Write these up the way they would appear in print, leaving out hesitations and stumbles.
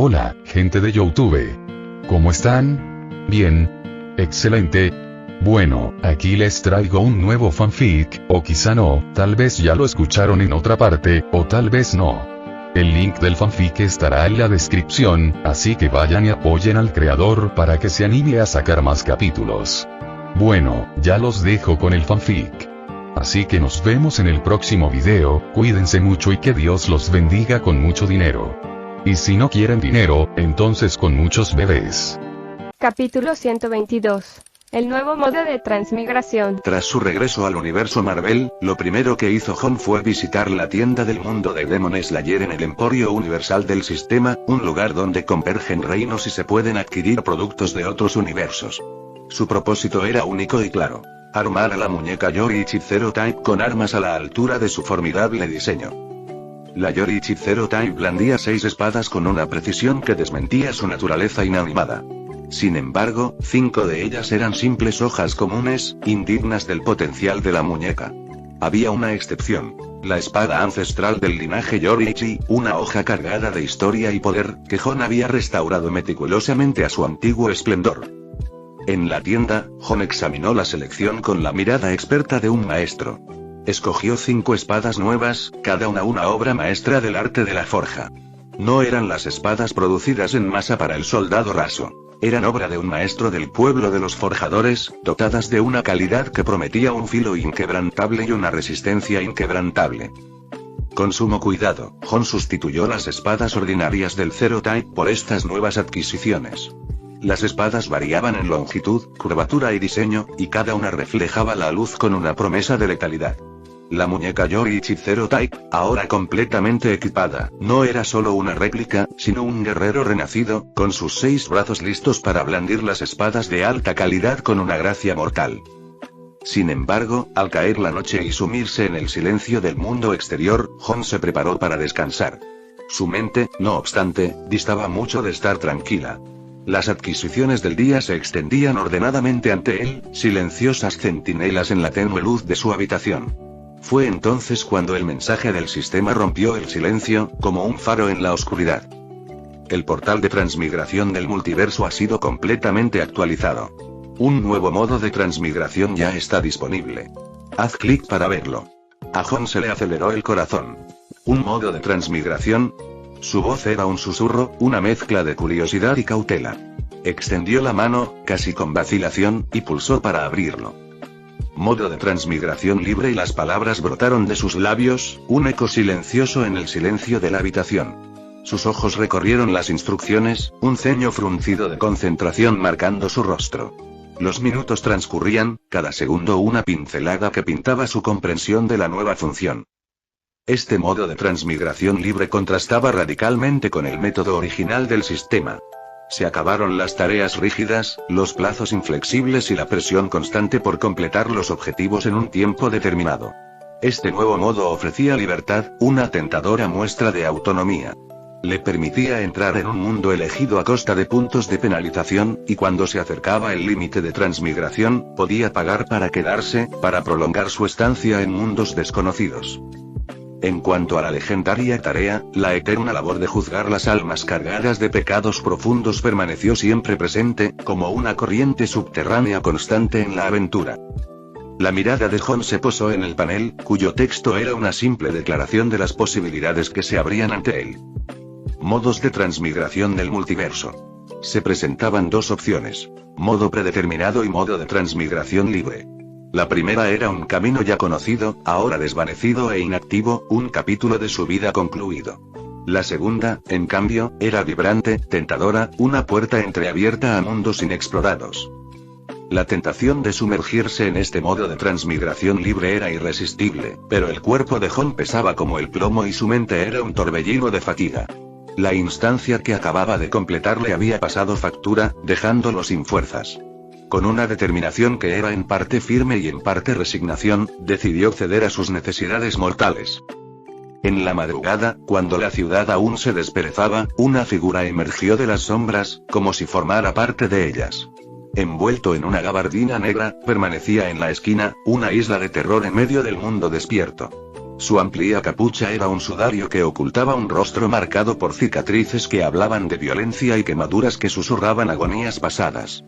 Hola, gente de YouTube. ¿Cómo están? Bien. Excelente. Bueno, aquí les traigo un nuevo fanfic, o quizá no, tal vez ya lo escucharon en otra parte, o tal vez no. El link del fanfic estará en la descripción, así que vayan y apoyen al creador para que se anime a sacar más capítulos. Bueno, ya los dejo con el fanfic. Así que nos vemos en el próximo video, cuídense mucho y que Dios los bendiga con mucho dinero. Y si no quieren dinero, entonces con muchos bebés. Capítulo 122. El nuevo modo de transmigración. Tras su regreso al universo Marvel, lo primero que hizo Jon fue visitar la tienda del mundo de Demon Slayer en el Emporio Universal del Sistema, un lugar donde convergen reinos y se pueden adquirir productos de otros universos. Su propósito era único y claro: armar a la muñeca Yoriichi Zero Type con armas a la altura de su formidable diseño. La Yoriichi Zero Type blandía 6 espadas con una precisión que desmentía su naturaleza inanimada. Sin embargo, 5 de ellas eran simples hojas comunes, indignas del potencial de la muñeca. Había una excepción: la espada ancestral del linaje Yoriichi, una hoja cargada de historia y poder, que Jon había restaurado meticulosamente a su antiguo esplendor. En la tienda, Jon examinó la selección con la mirada experta de un maestro. Escogió 5 espadas nuevas, cada una obra maestra del arte de la forja. No eran las espadas producidas en masa para el soldado raso. Eran obra de un maestro del pueblo de los forjadores, dotadas de una calidad que prometía un filo inquebrantable y una resistencia inquebrantable. Con sumo cuidado, Jon sustituyó las espadas ordinarias del Zero Type por estas nuevas adquisiciones. Las espadas variaban en longitud, curvatura y diseño, y cada una reflejaba la luz con una promesa de letalidad. La muñeca Yoriichi Zero Type, ahora completamente equipada, no era solo una réplica, sino un guerrero renacido, con sus 6 brazos listos para blandir las espadas de alta calidad con una gracia mortal. Sin embargo, al caer la noche y sumirse en el silencio del mundo exterior, Jon se preparó para descansar. Su mente, no obstante, distaba mucho de estar tranquila. Las adquisiciones del día se extendían ordenadamente ante él, silenciosas centinelas en la tenue luz de su habitación. Fue entonces cuando el mensaje del sistema rompió el silencio, como un faro en la oscuridad. El portal de transmigración del multiverso ha sido completamente actualizado. Un nuevo modo de transmigración ya está disponible. Haz clic para verlo. A Jon se le aceleró el corazón. ¿Un modo de transmigración? Su voz era un susurro, una mezcla de curiosidad y cautela. Extendió la mano, casi con vacilación, y pulsó para abrirlo. Modo de transmigración libre, y las palabras brotaron de sus labios, un eco silencioso en el silencio de la habitación. Sus ojos recorrieron las instrucciones, un ceño fruncido de concentración marcando su rostro. Los minutos transcurrían, cada segundo una pincelada que pintaba su comprensión de la nueva función. Este modo de transmigración libre contrastaba radicalmente con el método original del sistema. Se acabaron las tareas rígidas, los plazos inflexibles y la presión constante por completar los objetivos en un tiempo determinado. Este nuevo modo ofrecía libertad, una tentadora muestra de autonomía. Le permitía entrar en un mundo elegido a costa de puntos de penalización, y cuando se acercaba el límite de transmigración, podía pagar para quedarse, para prolongar su estancia en mundos desconocidos. En cuanto a la legendaria tarea, la eterna labor de juzgar las almas cargadas de pecados profundos permaneció siempre presente, como una corriente subterránea constante en la aventura. La mirada de Jon se posó en el panel, cuyo texto era una simple declaración de las posibilidades que se abrían ante él. Modos de transmigración del multiverso. Se presentaban 2 opciones: modo predeterminado y modo de transmigración libre. La primera era un camino ya conocido, ahora desvanecido e inactivo, un capítulo de su vida concluido. La segunda, en cambio, era vibrante, tentadora, una puerta entreabierta a mundos inexplorados. La tentación de sumergirse en este modo de transmigración libre era irresistible, pero el cuerpo de Jon pesaba como el plomo y su mente era un torbellino de fatiga. La instancia que acababa de completar le había pasado factura, dejándolo sin fuerzas. Con una determinación que era en parte firme y en parte resignación, decidió ceder a sus necesidades mortales. En la madrugada, cuando la ciudad aún se desperezaba, una figura emergió de las sombras, como si formara parte de ellas. Envuelto en una gabardina negra, permanecía en la esquina, una isla de terror en medio del mundo despierto. Su amplia capucha era un sudario que ocultaba un rostro marcado por cicatrices que hablaban de violencia y quemaduras que susurraban agonías pasadas.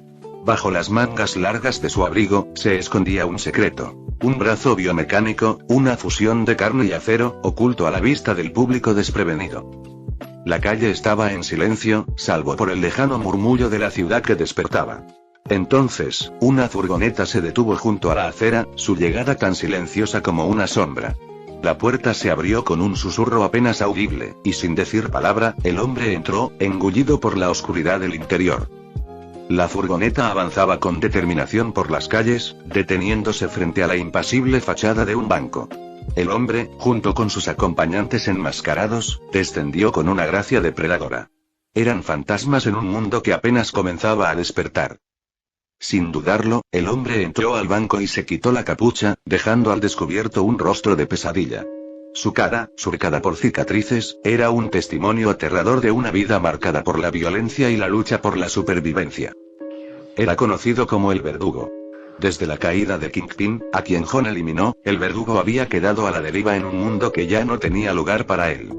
Bajo las mangas largas de su abrigo, se escondía un secreto. Un brazo biomecánico, una fusión de carne y acero, oculto a la vista del público desprevenido. La calle estaba en silencio, salvo por el lejano murmullo de la ciudad que despertaba. Entonces, una furgoneta se detuvo junto a la acera, su llegada tan silenciosa como una sombra. La puerta se abrió con un susurro apenas audible, y sin decir palabra, el hombre entró, engullido por la oscuridad del interior. La furgoneta avanzaba con determinación por las calles, deteniéndose frente a la impasible fachada de un banco. El hombre, junto con sus acompañantes enmascarados, descendió con una gracia depredadora. Eran fantasmas en un mundo que apenas comenzaba a despertar. Sin dudarlo, el hombre entró al banco y se quitó la capucha, dejando al descubierto un rostro de pesadilla. Su cara, surcada por cicatrices, era un testimonio aterrador de una vida marcada por la violencia y la lucha por la supervivencia. Era conocido como el Verdugo. Desde la caída de Kingpin, a quien Jon eliminó, el Verdugo había quedado a la deriva en un mundo que ya no tenía lugar para él.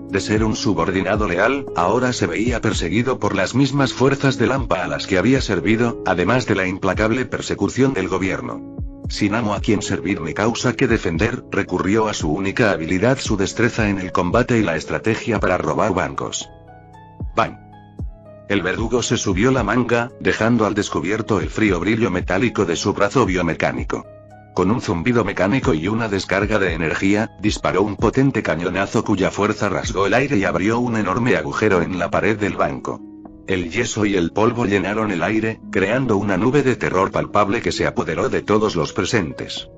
De ser un subordinado leal, ahora se veía perseguido por las mismas fuerzas de Lampa a las que había servido, además de la implacable persecución del gobierno. Sin amo a quien servir ni causa que defender, recurrió a su única habilidad, su destreza en el combate y la estrategia para robar bancos. ¡Bang! El Verdugo se subió la manga, dejando al descubierto el frío brillo metálico de su brazo biomecánico. Con un zumbido mecánico y una descarga de energía, disparó un potente cañonazo cuya fuerza rasgó el aire y abrió un enorme agujero en la pared del banco. El yeso y el polvo llenaron el aire, creando una nube de terror palpable que se apoderó de todos los presentes.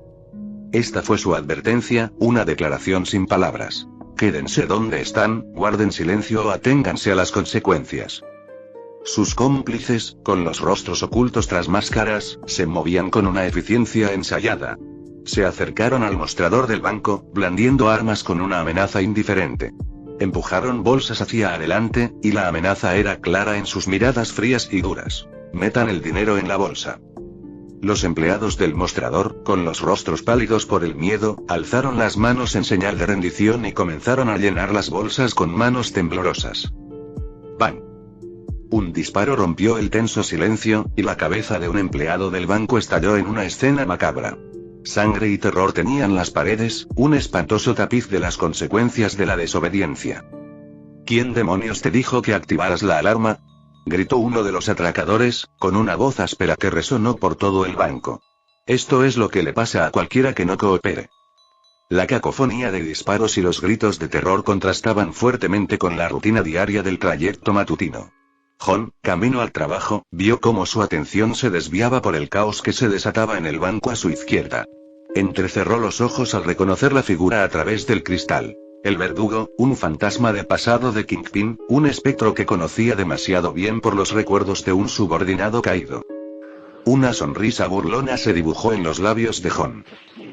Esta fue su advertencia, una declaración sin palabras. Quédense donde están, guarden silencio o aténganse a las consecuencias. Sus cómplices, con los rostros ocultos tras máscaras, se movían con una eficiencia ensayada. Se acercaron al mostrador del banco, blandiendo armas con una amenaza indiferente. Empujaron bolsas hacia adelante, y la amenaza era clara en sus miradas frías y duras. Metan el dinero en la bolsa. Los empleados del mostrador, con los rostros pálidos por el miedo, alzaron las manos en señal de rendición y comenzaron a llenar las bolsas con manos temblorosas. ¡Bang! Un disparo rompió el tenso silencio, y la cabeza de un empleado del banco estalló en una escena macabra. Sangre y terror teñían las paredes, un espantoso tapiz de las consecuencias de la desobediencia. ¿Quién demonios te dijo que activaras la alarma?, gritó uno de los atracadores, con una voz áspera que resonó por todo el banco. Esto es lo que le pasa a cualquiera que no coopere. La cacofonía de disparos y los gritos de terror contrastaban fuertemente con la rutina diaria del trayecto matutino. Jon, camino al trabajo, vio cómo su atención se desviaba por el caos que se desataba en el banco a su izquierda. Entrecerró los ojos al reconocer la figura a través del cristal. El Verdugo, un fantasma de pasado de Kingpin, un espectro que conocía demasiado bien por los recuerdos de un subordinado caído. Una sonrisa burlona se dibujó en los labios de Jon.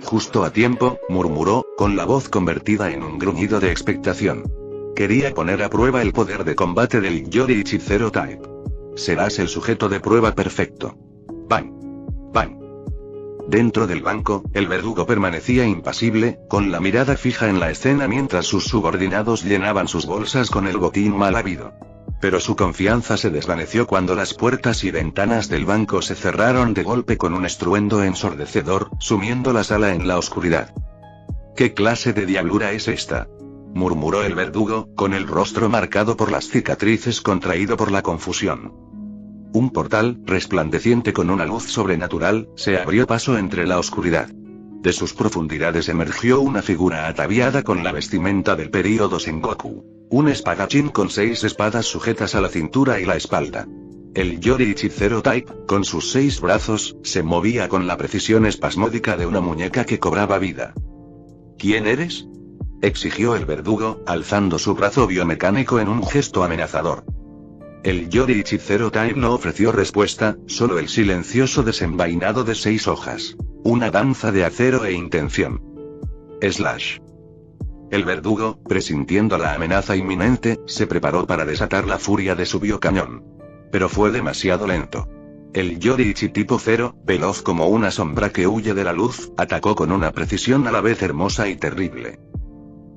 Justo a tiempo, murmuró, con la voz convertida en un gruñido de expectación. Quería poner a prueba el poder de combate del Yoriichi Zero Type. Serás el sujeto de prueba perfecto. ¡Bang! ¡Bang! Dentro del banco, el Verdugo permanecía impasible, con la mirada fija en la escena mientras sus subordinados llenaban sus bolsas con el botín mal habido. Pero su confianza se desvaneció cuando las puertas y ventanas del banco se cerraron de golpe con un estruendo ensordecedor, sumiendo la sala en la oscuridad. ¿Qué clase de diablura es esta?, murmuró el Verdugo, con el rostro marcado por las cicatrices contraído por la confusión. Un portal, resplandeciente con una luz sobrenatural, se abrió paso entre la oscuridad. De sus profundidades emergió una figura ataviada con la vestimenta del período Sengoku. Un espadachín con 6 espadas sujetas a la cintura y la espalda. El Yoriichi Zero Type, con sus 6 brazos, se movía con la precisión espasmódica de una muñeca que cobraba vida. ¿Quién eres?, exigió el Verdugo, alzando su brazo biomecánico en un gesto amenazador. El Yoriichi Zero Type no ofreció respuesta, solo el silencioso desenvainado de 6 hojas. Una danza de acero e intención. Slash. El Verdugo, presintiendo la amenaza inminente, se preparó para desatar la furia de su biocañón. Pero fue demasiado lento. El Yoriichi tipo 0, veloz como una sombra que huye de la luz, atacó con una precisión a la vez hermosa y terrible.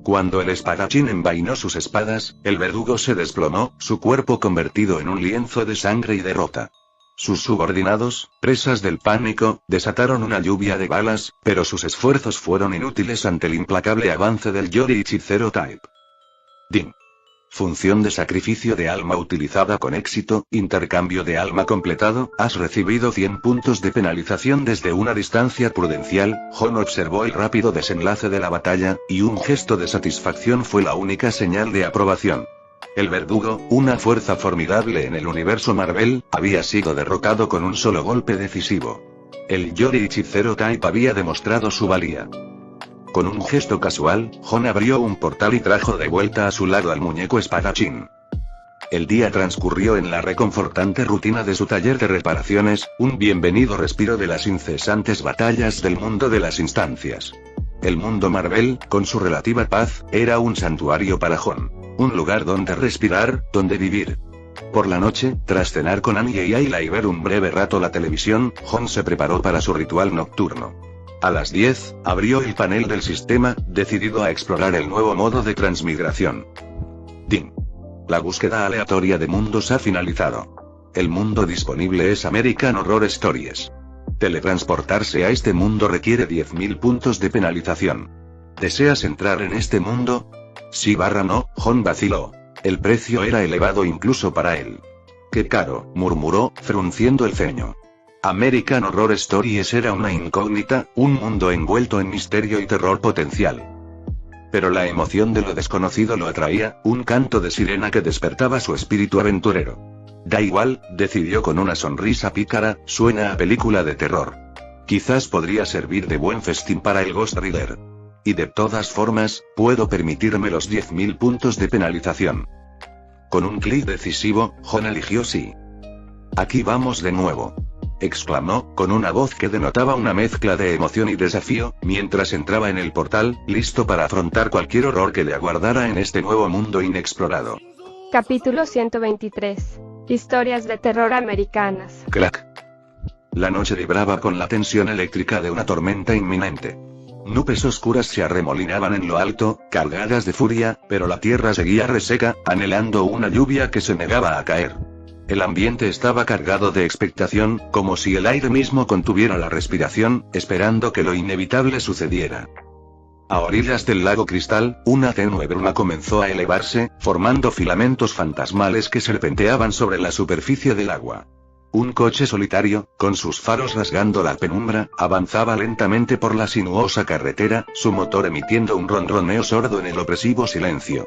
Cuando el espadachín envainó sus espadas, el verdugo se desplomó, su cuerpo convertido en un lienzo de sangre y derrota. Sus subordinados, presas del pánico, desataron una lluvia de balas, pero sus esfuerzos fueron inútiles ante el implacable avance del Yoruichi Zero Type. DIN. Función de sacrificio de alma utilizada con éxito, intercambio de alma completado, has recibido 100 puntos de penalización desde una distancia prudencial. Hon observó el rápido desenlace de la batalla, y un gesto de satisfacción fue la única señal de aprobación. El verdugo, una fuerza formidable en el universo Marvel, había sido derrotado con un solo golpe decisivo. El Yoruichi Zero Type había demostrado su valía. Con un gesto casual, Hon abrió un portal y trajo de vuelta a su lado al muñeco espadachín. El día transcurrió en la reconfortante rutina de su taller de reparaciones, un bienvenido respiro de las incesantes batallas del mundo de las instancias. El mundo Marvel, con su relativa paz, era un santuario para Hon. Un lugar donde respirar, donde vivir. Por la noche, tras cenar con Annie y Ayla y ver un breve rato la televisión, Hon se preparó para su ritual nocturno. A las 10, abrió el panel del sistema, decidido a explorar el nuevo modo de transmigración. DIN. La búsqueda aleatoria de mundos ha finalizado. El mundo disponible es American Horror Stories. Teletransportarse a este mundo requiere 10.000 puntos de penalización. ¿Deseas entrar en este mundo? Sí/no, Hon vaciló. El precio era elevado incluso para él. ¡Qué caro!, murmuró, frunciendo el ceño. American Horror Stories era una incógnita, un mundo envuelto en misterio y terror potencial. Pero la emoción de lo desconocido lo atraía, un canto de sirena que despertaba su espíritu aventurero. Da igual, decidió con una sonrisa pícara, suena a película de terror. Quizás podría servir de buen festín para el Ghost Rider. Y de todas formas, puedo permitirme los 10.000 puntos de penalización. Con un clic decisivo, Hon eligió sí. Aquí vamos de nuevo. Exclamó, con una voz que denotaba una mezcla de emoción y desafío, mientras entraba en el portal, listo para afrontar cualquier horror que le aguardara en este nuevo mundo inexplorado. Capítulo 123. Historias de terror americanas. Crack. La noche vibraba con la tensión eléctrica de una tormenta inminente. Nubes oscuras se arremolinaban en lo alto, cargadas de furia, pero la tierra seguía reseca, anhelando una lluvia que se negaba a caer. El ambiente estaba cargado de expectación, como si el aire mismo contuviera la respiración, esperando que lo inevitable sucediera. A orillas del lago Cristal, una tenue bruma comenzó a elevarse, formando filamentos fantasmales que serpenteaban sobre la superficie del agua. Un coche solitario, con sus faros rasgando la penumbra, avanzaba lentamente por la sinuosa carretera, su motor emitiendo un ronroneo sordo en el opresivo silencio.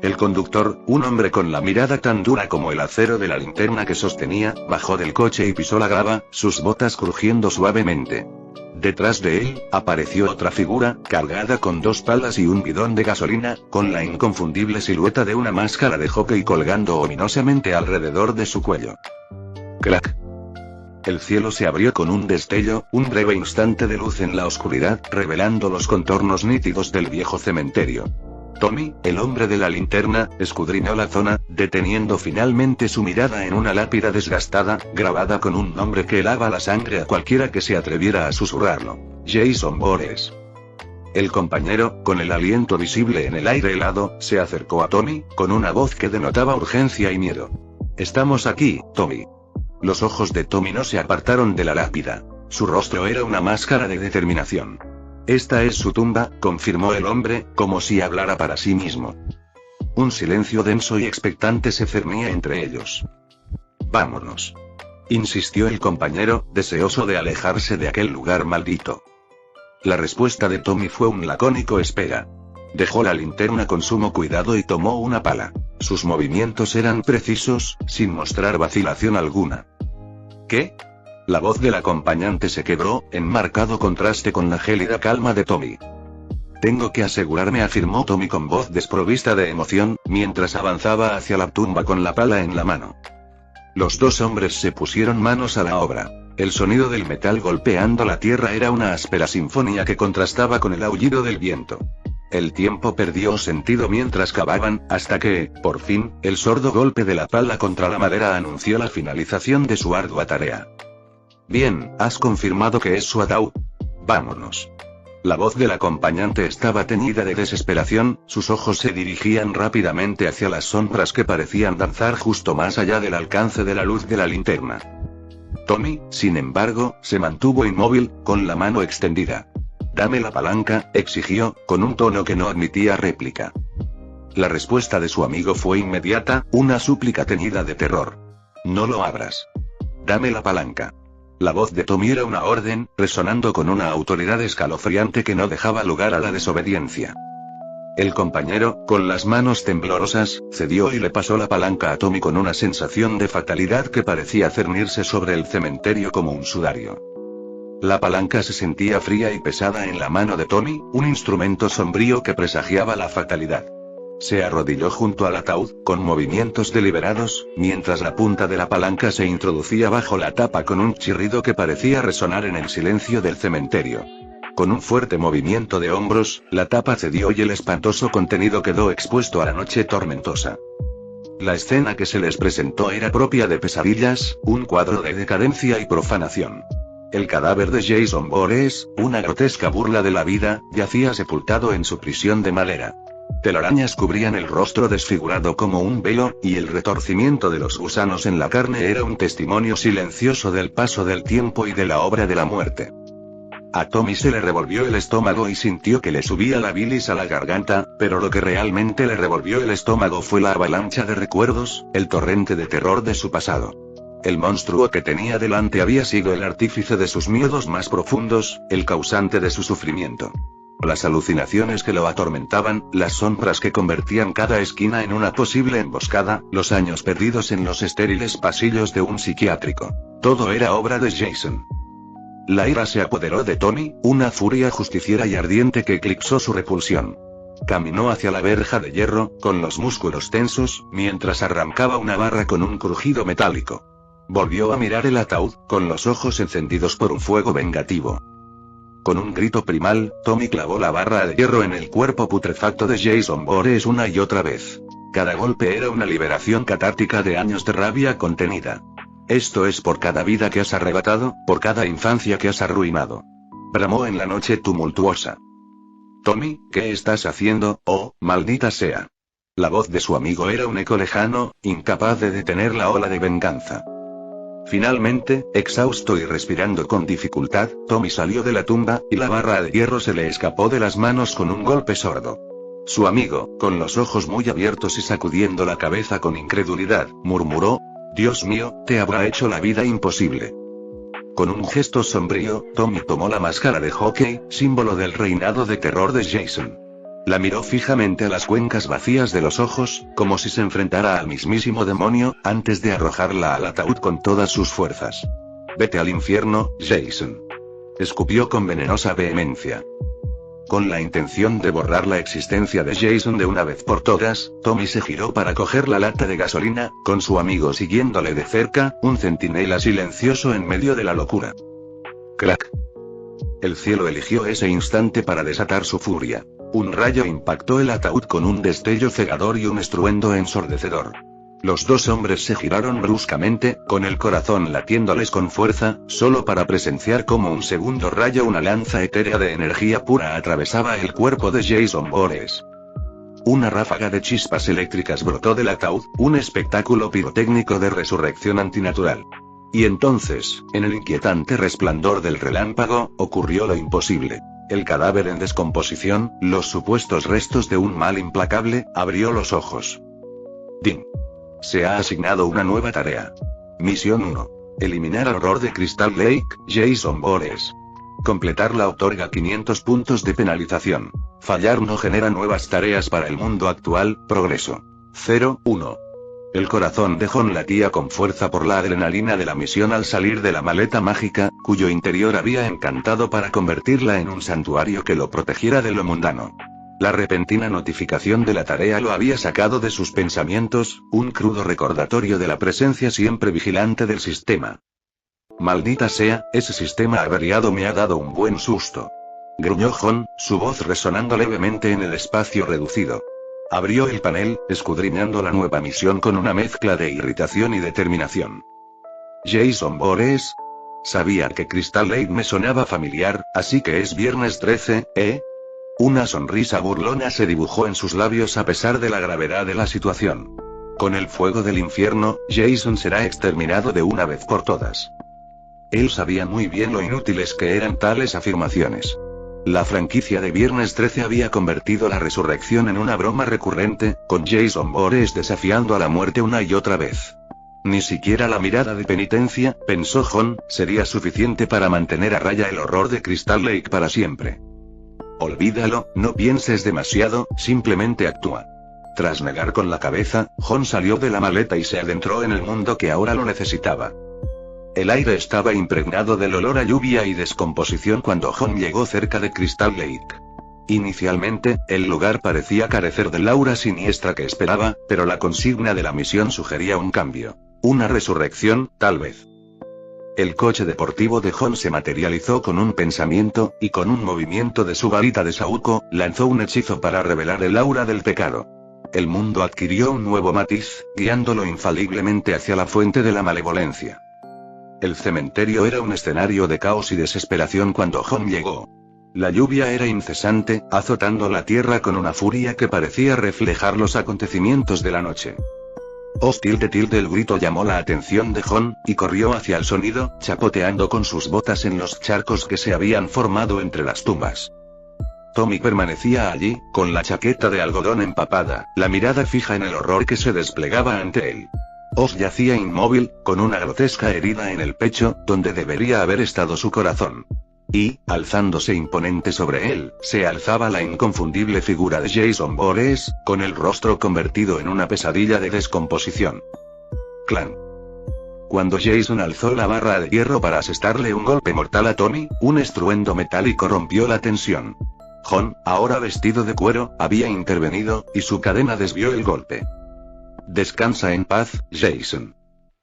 El conductor, un hombre con la mirada tan dura como el acero de la linterna que sostenía, bajó del coche y pisó la grava, sus botas crujiendo suavemente. Detrás de él, apareció otra figura, cargada con 2 palas y un bidón de gasolina, con la inconfundible silueta de una máscara de hockey colgando ominosamente alrededor de su cuello. Crack. El cielo se abrió con un destello, un breve instante de luz en la oscuridad, revelando los contornos nítidos del viejo cementerio. Tommy, el hombre de la linterna, escudriñó la zona, deteniendo finalmente su mirada en una lápida desgastada, grabada con un nombre que helaba la sangre a cualquiera que se atreviera a susurrarlo: Jason Voorhees. El compañero, con el aliento visible en el aire helado, se acercó a Tommy, con una voz que denotaba urgencia y miedo. Estamos aquí, Tommy. Los ojos de Tommy no se apartaron de la lápida. Su rostro era una máscara de determinación. Esta es su tumba, confirmó el hombre, como si hablara para sí mismo. Un silencio denso y expectante se cernía entre ellos. Vámonos, insistió el compañero, deseoso de alejarse de aquel lugar maldito. La respuesta de Tommy fue un lacónico espera. Dejó la linterna con sumo cuidado y tomó una pala. Sus movimientos eran precisos, sin mostrar vacilación alguna. ¿Qué? La voz del acompañante se quebró, en marcado contraste con la gélida calma de Tommy. Tengo que asegurarme, afirmó Tommy con voz desprovista de emoción, mientras avanzaba hacia la tumba con la pala en la mano. Los 2 hombres se pusieron manos a la obra. El sonido del metal golpeando la tierra era una áspera sinfonía que contrastaba con el aullido del viento. El tiempo perdió sentido mientras cavaban, hasta que, por fin, el sordo golpe de la pala contra la madera anunció la finalización de su ardua tarea. Bien, ¿has confirmado que es su ataúd? Vámonos. La voz del acompañante estaba teñida de desesperación, sus ojos se dirigían rápidamente hacia las sombras que parecían danzar justo más allá del alcance de la luz de la linterna. Tommy, sin embargo, se mantuvo inmóvil, con la mano extendida. «Dame la palanca», exigió, con un tono que no admitía réplica. La respuesta de su amigo fue inmediata, una súplica teñida de terror. «No lo abras. Dame la palanca». La voz de Tommy era una orden, resonando con una autoridad escalofriante que no dejaba lugar a la desobediencia. El compañero, con las manos temblorosas, cedió y le pasó la palanca a Tommy con una sensación de fatalidad que parecía cernirse sobre el cementerio como un sudario. La palanca se sentía fría y pesada en la mano de Tommy, un instrumento sombrío que presagiaba la fatalidad. Se arrodilló junto al ataúd, con movimientos deliberados, mientras la punta de la palanca se introducía bajo la tapa con un chirrido que parecía resonar en el silencio del cementerio. Con un fuerte movimiento de hombros, la tapa cedió y el espantoso contenido quedó expuesto a la noche tormentosa. La escena que se les presentó era propia de pesadillas, un cuadro de decadencia y profanación. El cadáver de Jason Voorhees, una grotesca burla de la vida, yacía sepultado en su prisión de madera. Telarañas cubrían el rostro desfigurado como un velo, y el retorcimiento de los gusanos en la carne era un testimonio silencioso del paso del tiempo y de la obra de la muerte. A Tommy se le revolvió el estómago y sintió que le subía la bilis a la garganta, pero lo que realmente le revolvió el estómago fue la avalancha de recuerdos, el torrente de terror de su pasado. El monstruo que tenía delante había sido el artífice de sus miedos más profundos, el causante de su sufrimiento. Las alucinaciones que lo atormentaban, las sombras que convertían cada esquina en una posible emboscada, los años perdidos en los estériles pasillos de un psiquiátrico. Todo era obra de Jason. La ira se apoderó de Tommy, una furia justiciera y ardiente que eclipsó su repulsión. Caminó hacia la verja de hierro, con los músculos tensos, mientras arrancaba una barra con un crujido metálico. Volvió a mirar el ataúd, con los ojos encendidos por un fuego vengativo. Con un grito primal, Tommy clavó la barra de hierro en el cuerpo putrefacto de Jason Voorhees una y otra vez. Cada golpe era una liberación catártica de años de rabia contenida. Esto es por cada vida que has arrebatado, por cada infancia que has arruinado. Bramó en la noche tumultuosa. Tommy, ¿qué estás haciendo? Oh, maldita sea. La voz de su amigo era un eco lejano, incapaz de detener la ola de venganza. Finalmente, exhausto y respirando con dificultad, Tommy salió de la tumba, y la barra de hierro se le escapó de las manos con un golpe sordo. Su amigo, con los ojos muy abiertos y sacudiendo la cabeza con incredulidad, murmuró: «Dios mío, te habrá hecho la vida imposible». Con un gesto sombrío, Tommy tomó la máscara de hockey, símbolo del reinado de terror de Jason. La miró fijamente a las cuencas vacías de los ojos, como si se enfrentara al mismísimo demonio, antes de arrojarla al ataúd con todas sus fuerzas. «Vete al infierno, Jason», escupió con venenosa vehemencia. Con la intención de borrar la existencia de Jason de una vez por todas, Tommy se giró para coger la lata de gasolina, con su amigo siguiéndole de cerca, un centinela silencioso en medio de la locura. Crack. El cielo eligió ese instante para desatar su furia. Un rayo impactó el ataúd con un destello cegador y un estruendo ensordecedor. Los dos hombres se giraron bruscamente, con el corazón latiéndoles con fuerza, solo para presenciar cómo un segundo rayo, una lanza etérea de energía pura, atravesaba el cuerpo de Jason Voorhees. Una ráfaga de chispas eléctricas brotó del ataúd, un espectáculo pirotécnico de resurrección antinatural. Y entonces, en el inquietante resplandor del relámpago, ocurrió lo imposible. El cadáver en descomposición, los supuestos restos de un mal implacable, abrió los ojos. Ding. Se ha asignado una nueva tarea. Misión 1. Eliminar al horror de Crystal Lake, Jason Voorhees. Completarla otorga 500 puntos de penalización. Fallar no genera nuevas tareas para el mundo actual, progreso. 0-1. El corazón de John latía con fuerza por la adrenalina de la misión al salir de la maleta mágica, cuyo interior había encantado para convertirla en un santuario que lo protegiera de lo mundano. La repentina notificación de la tarea lo había sacado de sus pensamientos, un crudo recordatorio de la presencia siempre vigilante del sistema. «Maldita sea, ese sistema averiado me ha dado un buen susto», gruñó John, su voz resonando levemente en el espacio reducido. Abrió el panel, escudriñando la nueva misión con una mezcla de irritación y determinación. «Jason Voorhees», Sabía que Crystal Lake me sonaba familiar, así que es viernes 13, ¿eh? Una sonrisa burlona se dibujó en sus labios a pesar de la gravedad de la situación. Con el fuego del infierno, Jason será exterminado de una vez por todas. Él sabía muy bien lo inútiles que eran tales afirmaciones. La franquicia de Viernes 13 había convertido la resurrección en una broma recurrente, con Jason Voorhees desafiando a la muerte una y otra vez. Ni siquiera la mirada de penitencia, pensó John, sería suficiente para mantener a raya el horror de Crystal Lake para siempre. Olvídalo, no pienses demasiado, simplemente actúa. Tras negar con la cabeza, John salió de la maleta y se adentró en el mundo que ahora lo necesitaba. El aire estaba impregnado del olor a lluvia y descomposición cuando John llegó cerca de Crystal Lake. Inicialmente, el lugar parecía carecer del aura siniestra que esperaba, pero la consigna de la misión sugería un cambio. Una resurrección, tal vez. El coche deportivo de John se materializó con un pensamiento, y con un movimiento de su varita de saúco, lanzó un hechizo para revelar el aura del pecado. El mundo adquirió un nuevo matiz, guiándolo infaliblemente hacia la fuente de la malevolencia. El cementerio era un escenario de caos y desesperación cuando John llegó. La lluvia era incesante, azotando la tierra con una furia que parecía reflejar los acontecimientos de la noche. El grito llamó la atención de John, y corrió hacia el sonido, chapoteando con sus botas en los charcos que se habían formado entre las tumbas. Tommy permanecía allí, con la chaqueta de algodón empapada, la mirada fija en el horror que se desplegaba ante él. Oz yacía inmóvil, con una grotesca herida en el pecho, donde debería haber estado su corazón. Y, alzándose imponente sobre él, se alzaba la inconfundible figura de Jason Voorhees, con el rostro convertido en una pesadilla de descomposición. Clan. Cuando Jason alzó la barra de hierro para asestarle un golpe mortal a Tommy, un estruendo metálico rompió la tensión. John, ahora vestido de cuero, había intervenido, y su cadena desvió el golpe. Descansa en paz, Jason.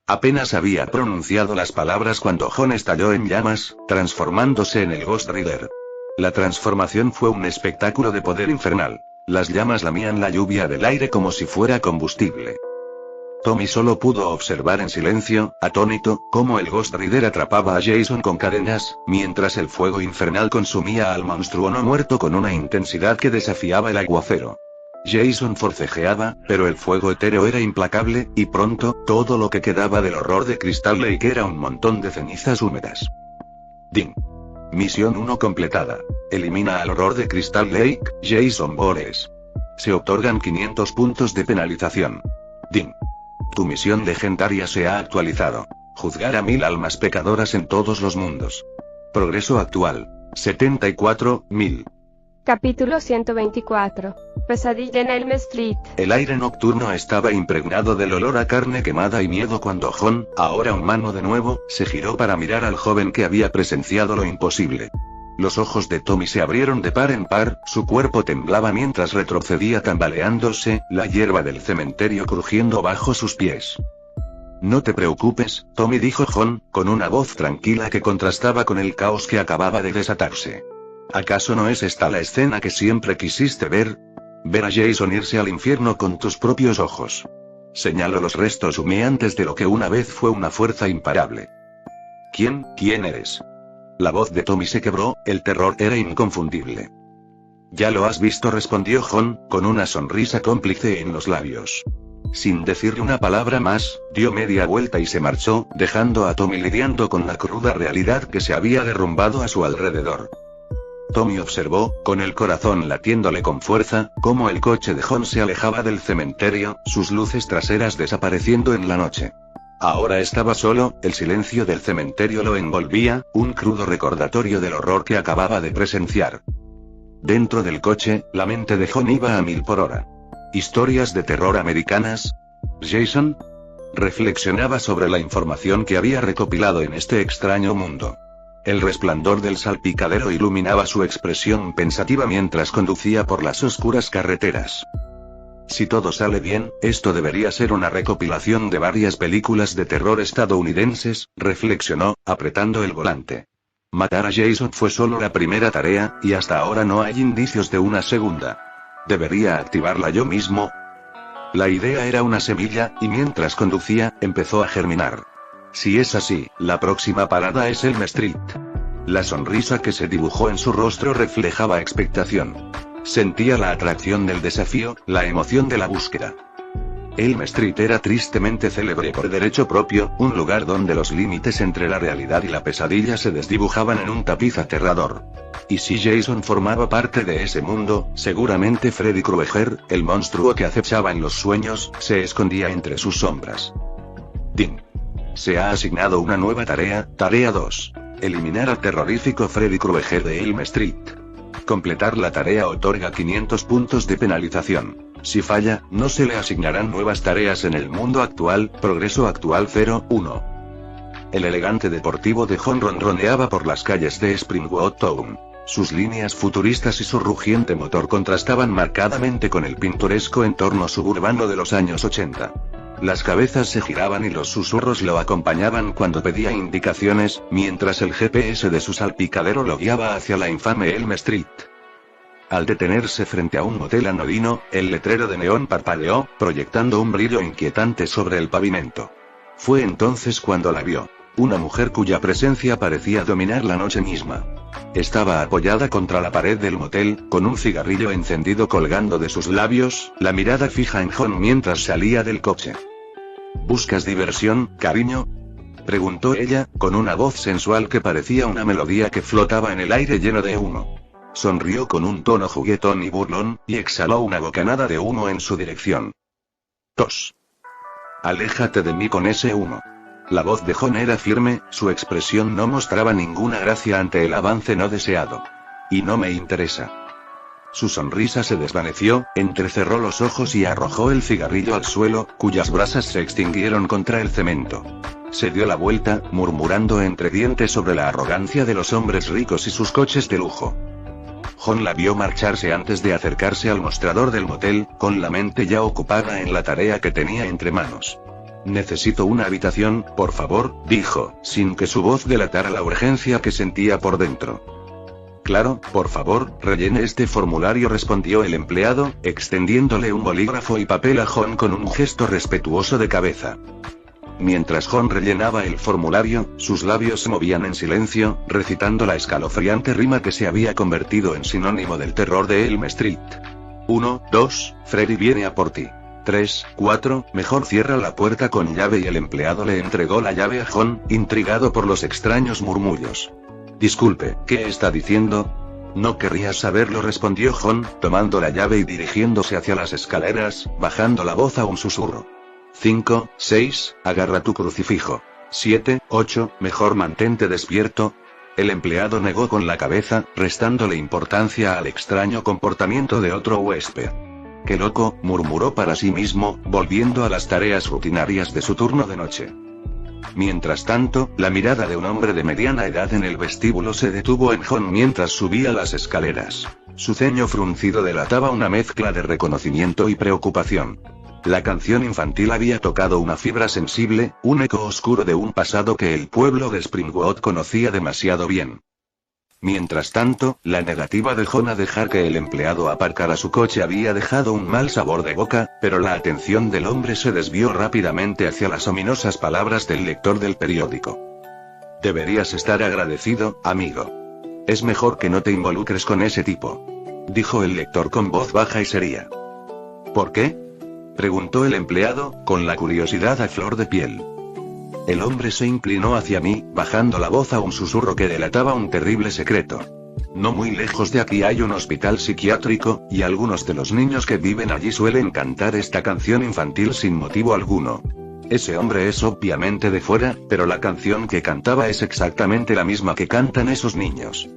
Apenas había pronunciado las palabras cuando John estalló en llamas, transformándose en el Ghost Rider. La transformación fue un espectáculo de poder infernal. Las llamas lamían la lluvia del aire como si fuera combustible. Tommy solo pudo observar en silencio, atónito, cómo el Ghost Rider atrapaba a Jason con cadenas, mientras el fuego infernal consumía al monstruo no muerto con una intensidad que desafiaba el aguacero. Jason forcejeaba, pero el fuego etéreo era implacable, y pronto, todo lo que quedaba del horror de Crystal Lake era un montón de cenizas húmedas. Ding. Misión 1 completada. Elimina al horror de Crystal Lake, Jason Voorhees. Se otorgan 500 puntos de penalización. Ding. Tu misión legendaria se ha actualizado. Juzgar a 1000 almas pecadoras en todos los mundos. Progreso actual. 74.000. Capítulo 124. Pesadilla en Elm Street. El aire nocturno estaba impregnado del olor a carne quemada y miedo cuando John, ahora humano de nuevo, se giró para mirar al joven que había presenciado lo imposible. Los ojos de Tommy se abrieron de par en par, su cuerpo temblaba mientras retrocedía tambaleándose, la hierba del cementerio crujiendo bajo sus pies. No te preocupes, Tommy, dijo John, con una voz tranquila que contrastaba con el caos que acababa de desatarse. ¿Acaso no es esta la escena que siempre quisiste ver? Ver a Jason irse al infierno con tus propios ojos. Señaló los restos humeantes de lo que una vez fue una fuerza imparable. ¿Quién eres? La voz de Tommy se quebró, el terror era inconfundible. Ya lo has visto, respondió John, con una sonrisa cómplice en los labios. Sin decirle una palabra más, dio media vuelta y se marchó, dejando a Tommy lidiando con la cruda realidad que se había derrumbado a su alrededor. Tommy observó, con el corazón latiéndole con fuerza, cómo el coche de John se alejaba del cementerio, sus luces traseras desapareciendo en la noche. Ahora estaba solo, el silencio del cementerio lo envolvía, un crudo recordatorio del horror que acababa de presenciar. Dentro del coche, la mente de John iba a 1000 por hora. ¿Historias de terror americanas? ¿Jason? Reflexionaba sobre la información que había recopilado en este extraño mundo. El resplandor del salpicadero iluminaba su expresión pensativa mientras conducía por las oscuras carreteras. Si todo sale bien, esto debería ser una recopilación de varias películas de terror estadounidenses, reflexionó, apretando el volante. Matar a Jason fue solo la primera tarea, y hasta ahora no hay indicios de una segunda. ¿Debería activarla yo mismo? La idea era una semilla, y mientras conducía, empezó a germinar. Si es así, la próxima parada es Elm Street. La sonrisa que se dibujó en su rostro reflejaba expectación. Sentía la atracción del desafío, la emoción de la búsqueda. Elm Street era tristemente célebre por derecho propio, un lugar donde los límites entre la realidad y la pesadilla se desdibujaban en un tapiz aterrador. Y si Jason formaba parte de ese mundo, seguramente Freddy Krueger, el monstruo que acechaba en los sueños, se escondía entre sus sombras. Ding. Se ha asignado una nueva tarea, tarea 2. Eliminar al terrorífico Freddy Krueger de Elm Street. Completar la tarea otorga 500 puntos de penalización. Si falla, no se le asignarán nuevas tareas en el mundo actual, progreso actual 0-1. El elegante deportivo de John ronroneaba por las calles de Springwood Town. Sus líneas futuristas y su rugiente motor contrastaban marcadamente con el pintoresco entorno suburbano de los años 80. Las cabezas se giraban y los susurros lo acompañaban cuando pedía indicaciones, mientras el GPS de su salpicadero lo guiaba hacia la infame Elm Street. Al detenerse frente a un motel anodino, el letrero de neón parpadeó, proyectando un brillo inquietante sobre el pavimento. Fue entonces cuando la vio. Una mujer cuya presencia parecía dominar la noche misma. Estaba apoyada contra la pared del motel, con un cigarrillo encendido colgando de sus labios, la mirada fija en John mientras salía del coche. ¿Buscas diversión, cariño?, preguntó ella, con una voz sensual que parecía una melodía que flotaba en el aire lleno de humo. Sonrió con un tono juguetón y burlón, y exhaló una bocanada de humo en su dirección. Tos. Aléjate de mí con ese humo. La voz de John era firme, su expresión no mostraba ninguna gracia ante el avance no deseado. Y no me interesa. Su sonrisa se desvaneció, entrecerró los ojos y arrojó el cigarrillo al suelo, cuyas brasas se extinguieron contra el cemento. Se dio la vuelta, murmurando entre dientes sobre la arrogancia de los hombres ricos y sus coches de lujo. John la vio marcharse antes de acercarse al mostrador del motel, con la mente ya ocupada en la tarea que tenía entre manos. Necesito una habitación, por favor, dijo, sin que su voz delatara la urgencia que sentía por dentro. Claro, por favor, rellene este formulario, respondió el empleado, extendiéndole un bolígrafo y papel a John con un gesto respetuoso de cabeza. Mientras John rellenaba el formulario, sus labios se movían en silencio, recitando la escalofriante rima que se había convertido en sinónimo del terror de Elm Street. 1, 2, Freddy viene a por ti. 3, 4, mejor cierra la puerta con llave, y el empleado le entregó la llave a John, intrigado por los extraños murmullos. Disculpe, ¿qué está diciendo? No querría saberlo, respondió John, tomando la llave y dirigiéndose hacia las escaleras, bajando la voz a un susurro. 5, 6, agarra tu crucifijo. 7, 8, mejor mantente despierto. El empleado negó con la cabeza, restándole importancia al extraño comportamiento de otro huésped. ¡Qué loco!, murmuró para sí mismo, volviendo a las tareas rutinarias de su turno de noche. Mientras tanto, la mirada de un hombre de mediana edad en el vestíbulo se detuvo en John mientras subía las escaleras. Su ceño fruncido delataba una mezcla de reconocimiento y preocupación. La canción infantil había tocado una fibra sensible, un eco oscuro de un pasado que el pueblo de Springwood conocía demasiado bien. Mientras tanto, la negativa de John a dejar que el empleado aparcara su coche había dejado un mal sabor de boca, pero la atención del hombre se desvió rápidamente hacia las ominosas palabras del lector del periódico. Deberías estar agradecido, amigo. Es mejor que no te involucres con ese tipo, dijo el lector con voz baja y seria. ¿Por qué?, preguntó el empleado, con la curiosidad a flor de piel. El hombre se inclinó hacia mí, bajando la voz a un susurro que delataba un terrible secreto. No muy lejos de aquí hay un hospital psiquiátrico, y algunos de los niños que viven allí suelen cantar esta canción infantil sin motivo alguno. Ese hombre es obviamente de fuera, pero la canción que cantaba es exactamente la misma que cantan esos niños.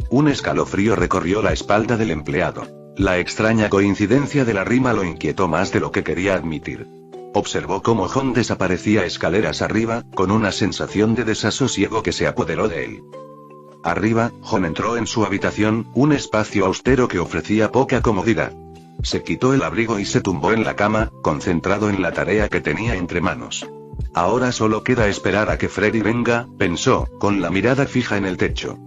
Un escalofrío recorrió la espalda del empleado. La extraña coincidencia de la rima lo inquietó más de lo que quería admitir. Observó cómo John desaparecía escaleras arriba, con una sensación de desasosiego que se apoderó de él. Arriba, John entró en su habitación, un espacio austero que ofrecía poca comodidad. Se quitó el abrigo y se tumbó en la cama, concentrado en la tarea que tenía entre manos. Ahora solo queda esperar a que Freddy venga, pensó, con la mirada fija en el techo.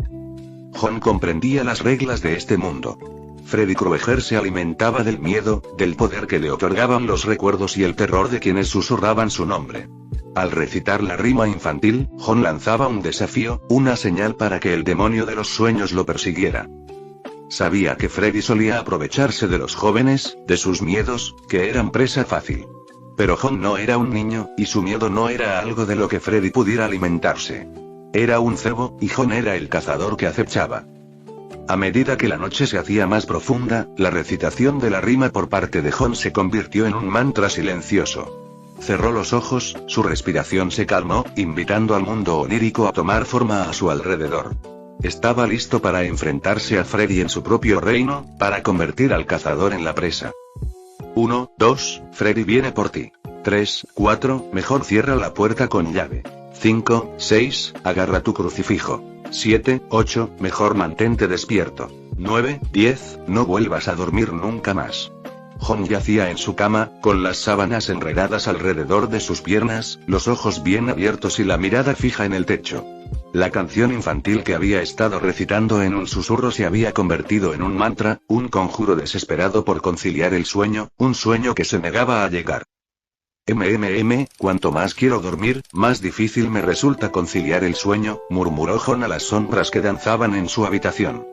John comprendía las reglas de este mundo. Freddy Krueger se alimentaba del miedo, del poder que le otorgaban los recuerdos y el terror de quienes susurraban su nombre. Al recitar la rima infantil, Jon lanzaba un desafío, una señal para que el demonio de los sueños lo persiguiera. Sabía que Freddy solía aprovecharse de los jóvenes, de sus miedos, que eran presa fácil. Pero Jon no era un niño, y su miedo no era algo de lo que Freddy pudiera alimentarse. Era un cebo, y Jon era el cazador que acechaba. A medida que la noche se hacía más profunda, la recitación de la rima por parte de Jon se convirtió en un mantra silencioso. Cerró los ojos, su respiración se calmó, invitando al mundo onírico a tomar forma a su alrededor. Estaba listo para enfrentarse a Freddy en su propio reino, para convertir al cazador en la presa. 1, 2, Freddy viene por ti. 3, 4, mejor cierra la puerta con llave. 5, 6, agarra tu crucifijo. 7, 8, mejor mantente despierto. 9, 10, no vuelvas a dormir nunca más. Jon yacía en su cama, con las sábanas enredadas alrededor de sus piernas, los ojos bien abiertos y la mirada fija en el techo. La canción infantil que había estado recitando en un susurro se había convertido en un mantra, un conjuro desesperado por conciliar el sueño, un sueño que se negaba a llegar. Cuanto más quiero dormir, más difícil me resulta conciliar el sueño, murmuró Jon a las sombras que danzaban en su habitación.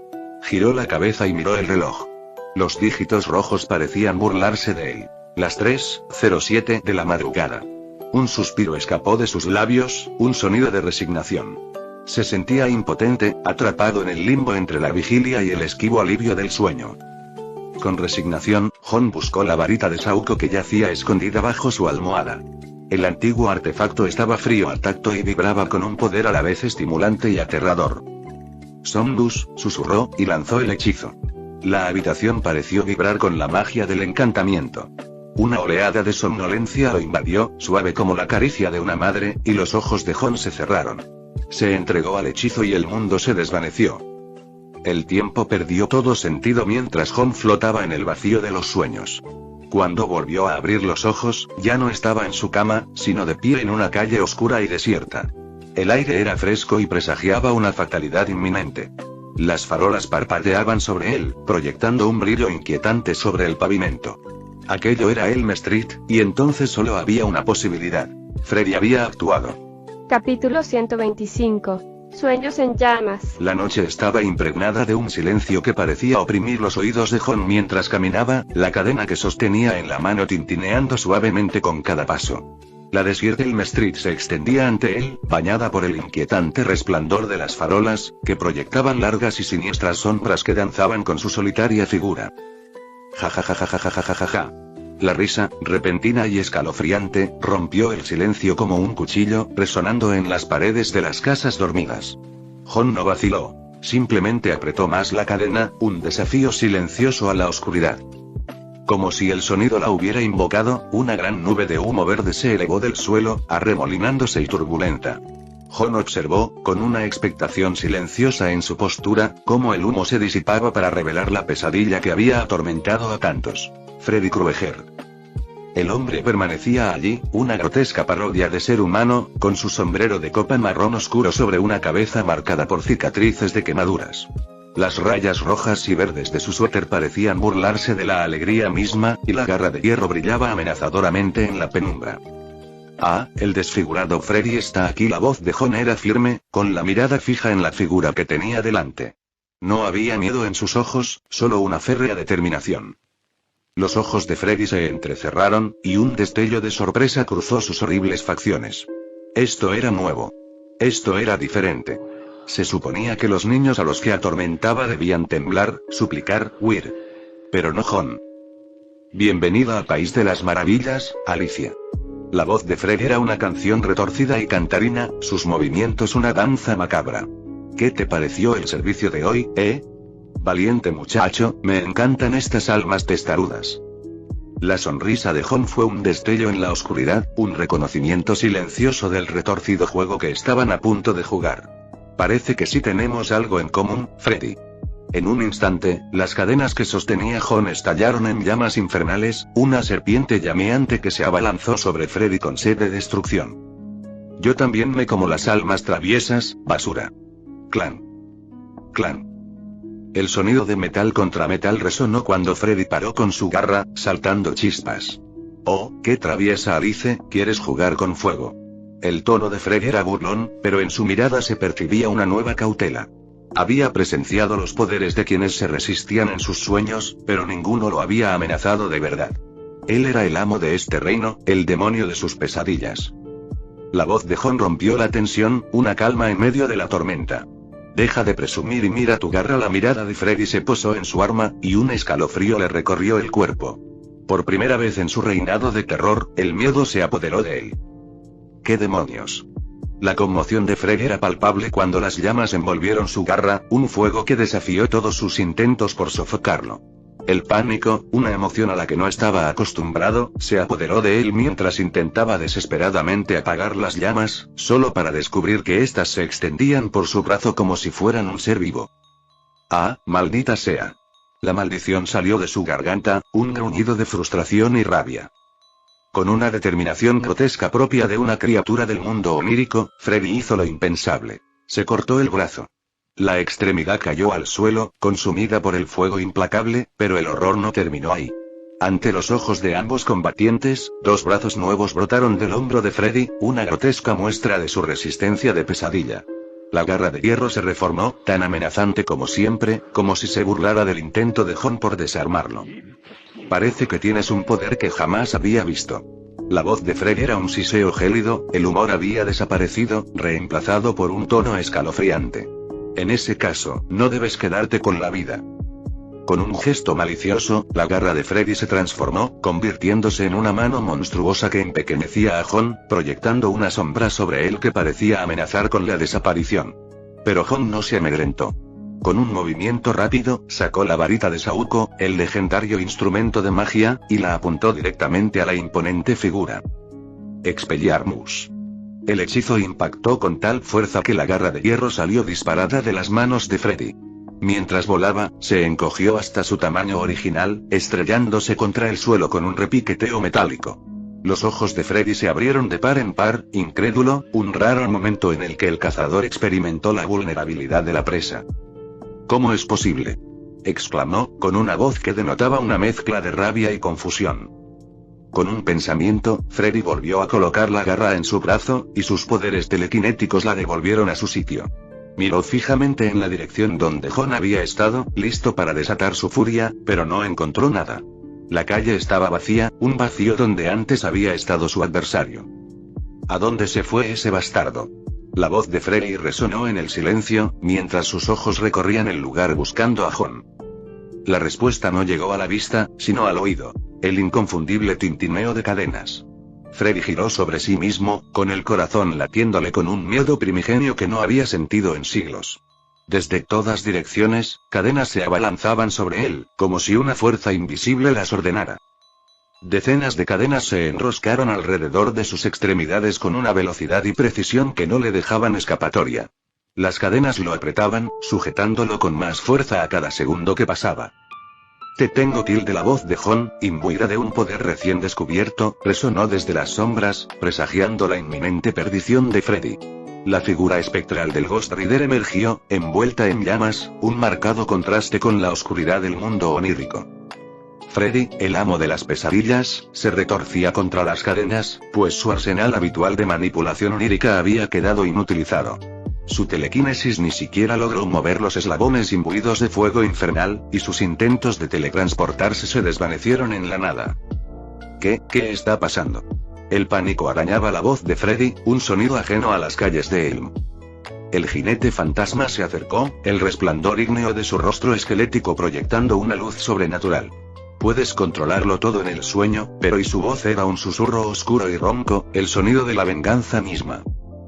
Giró la cabeza y miró el reloj. Los dígitos rojos parecían burlarse de él. Las 3:07 de la madrugada. Un suspiro escapó de sus labios, un sonido de resignación. Se sentía impotente, atrapado en el limbo entre la vigilia y el esquivo alivio del sueño. Con resignación, Jon buscó la varita de Saúco que yacía escondida bajo su almohada. El antiguo artefacto estaba frío al tacto y vibraba con un poder a la vez estimulante y aterrador. Somnus, susurró, y lanzó el hechizo. La habitación pareció vibrar con la magia del encantamiento. Una oleada de somnolencia lo invadió, suave como la caricia de una madre, y los ojos de Jon se cerraron. Se entregó al hechizo y el mundo se desvaneció. El tiempo perdió todo sentido mientras Jon flotaba en el vacío de los sueños. Cuando volvió a abrir los ojos, ya no estaba en su cama, sino de pie en una calle oscura y desierta. El aire era fresco y presagiaba una fatalidad inminente. Las farolas parpadeaban sobre él, proyectando un brillo inquietante sobre el pavimento. Aquello era Elm Street, y entonces solo había una posibilidad. Freddy había actuado. Capítulo 125. Sueños en llamas. La noche estaba impregnada de un silencio que parecía oprimir los oídos de Jon mientras caminaba, la cadena que sostenía en la mano tintineando suavemente con cada paso. La desierta Elm Street se extendía ante él, bañada por el inquietante resplandor de las farolas, que proyectaban largas y siniestras sombras que danzaban con su solitaria figura. Ja ja ja ja ja ja ja ja ja ja. La risa, repentina y escalofriante, rompió el silencio como un cuchillo, resonando en las paredes de las casas dormidas. Jon no vaciló. Simplemente apretó más la cadena, un desafío silencioso a la oscuridad. Como si el sonido la hubiera invocado, una gran nube de humo verde se elevó del suelo, arremolinándose y turbulenta. Jon observó, con una expectación silenciosa en su postura, cómo el humo se disipaba para revelar la pesadilla que había atormentado a tantos. Freddy Krueger. El hombre permanecía allí, una grotesca parodia de ser humano, con su sombrero de copa marrón oscuro sobre una cabeza marcada por cicatrices de quemaduras. Las rayas rojas y verdes de su suéter parecían burlarse de la alegría misma, y la garra de hierro brillaba amenazadoramente en la penumbra. Ah, el desfigurado Freddy está aquí. La voz de Jon era firme, con la mirada fija en la figura que tenía delante. No había miedo en sus ojos, solo una férrea determinación. Los ojos de Freddy se entrecerraron, y un destello de sorpresa cruzó sus horribles facciones. Esto era nuevo. Esto era diferente. Se suponía que los niños a los que atormentaba debían temblar, suplicar, huir. Pero no Jon. Bienvenida al País de las Maravillas, Alicia. La voz de Fred era una canción retorcida y cantarina, sus movimientos una danza macabra. ¿Qué te pareció el servicio de hoy, Valiente muchacho, me encantan estas almas testarudas. La sonrisa de Jon fue un destello en la oscuridad, un reconocimiento silencioso del retorcido juego que estaban a punto de jugar. Parece que sí tenemos algo en común, Freddy. En un instante, las cadenas que sostenía Jon estallaron en llamas infernales, una serpiente llameante que se abalanzó sobre Freddy con sed de destrucción. Yo también me como las almas traviesas, basura. Clan. Clan. El sonido de metal contra metal resonó cuando Freddy paró con su garra, saltando chispas. Oh, qué traviesa Alice, ¿quieres jugar con fuego? El tono de Freddy era burlón, pero en su mirada se percibía una nueva cautela. Había presenciado los poderes de quienes se resistían en sus sueños, pero ninguno lo había amenazado de verdad. Él era el amo de este reino, el demonio de sus pesadillas. La voz de Jon rompió la tensión, una calma en medio de la tormenta. Deja de presumir y mira tu garra. La mirada de Freddy se posó en su arma, y un escalofrío le recorrió el cuerpo. Por primera vez en su reinado de terror, el miedo se apoderó de él. ¿Qué demonios? La conmoción de Freddy era palpable cuando las llamas envolvieron su garra, un fuego que desafió todos sus intentos por sofocarlo. El pánico, una emoción a la que no estaba acostumbrado, se apoderó de él mientras intentaba desesperadamente apagar las llamas, solo para descubrir que éstas se extendían por su brazo como si fueran un ser vivo. ¡Ah, maldita sea! La maldición salió de su garganta, un gruñido de frustración y rabia. Con una determinación grotesca propia de una criatura del mundo onírico, Freddy hizo lo impensable. Se cortó el brazo. La extremidad cayó al suelo, consumida por el fuego implacable, pero el horror no terminó ahí. Ante los ojos de ambos combatientes, dos brazos nuevos brotaron del hombro de Freddy, una grotesca muestra de su resistencia de pesadilla. La garra de hierro se reformó, tan amenazante como siempre, como si se burlara del intento de Jon por desarmarlo. Parece que tienes un poder que jamás había visto. La voz de Freddy era un siseo gélido, el humor había desaparecido, reemplazado por un tono escalofriante. En ese caso, no debes quedarte con la vida. Con un gesto malicioso, la garra de Freddy se transformó, convirtiéndose en una mano monstruosa que empequeñecía a Jon, proyectando una sombra sobre él que parecía amenazar con la desaparición. Pero Jon no se amedrentó. Con un movimiento rápido, sacó la varita de Saúco, el legendario instrumento de magia, y la apuntó directamente a la imponente figura. Expelliarmus. El hechizo impactó con tal fuerza que la garra de hierro salió disparada de las manos de Freddy. Mientras volaba, se encogió hasta su tamaño original, estrellándose contra el suelo con un repiqueteo metálico. Los ojos de Freddy se abrieron de par en par, incrédulo, un raro momento en el que el cazador experimentó la vulnerabilidad de la presa. ¿Cómo es posible?, exclamó, con una voz que denotaba una mezcla de rabia y confusión. Con un pensamiento, Freddy volvió a colocar la garra en su brazo, y sus poderes telequinéticos la devolvieron a su sitio. Miró fijamente en la dirección donde Jon había estado, listo para desatar su furia, pero no encontró nada. La calle estaba vacía, un vacío donde antes había estado su adversario. ¿A dónde se fue ese bastardo? La voz de Freddy resonó en el silencio, mientras sus ojos recorrían el lugar buscando a Jon. La respuesta no llegó a la vista, sino al oído. El inconfundible tintineo de cadenas. Freddy giró sobre sí mismo, con el corazón latiéndole con un miedo primigenio que no había sentido en siglos. Desde todas direcciones, cadenas se abalanzaban sobre él, como si una fuerza invisible las ordenara. Decenas de cadenas se enroscaron alrededor de sus extremidades con una velocidad y precisión que no le dejaban escapatoria. Las cadenas lo apretaban, sujetándolo con más fuerza a cada segundo que pasaba. Te tengo tilde. La voz de Jon, imbuida de un poder recién descubierto, resonó desde las sombras, presagiando la inminente perdición de Freddy. La figura espectral del Ghost Rider emergió, envuelta en llamas, un marcado contraste con la oscuridad del mundo onírico. Freddy, el amo de las pesadillas, se retorcía contra las cadenas, pues su arsenal habitual de manipulación onírica había quedado inutilizado. Su telequinesis ni siquiera logró mover los eslabones imbuidos de fuego infernal, y sus intentos de teletransportarse se desvanecieron en la nada. ¿Qué está pasando? El pánico arañaba la voz de Freddy, un sonido ajeno a las calles de Elm. El jinete fantasma se acercó, el resplandor ígneo de su rostro esquelético proyectando una luz sobrenatural. Puedes controlarlo todo en el sueño, pero y su voz era un susurro oscuro y ronco, el sonido de la venganza misma.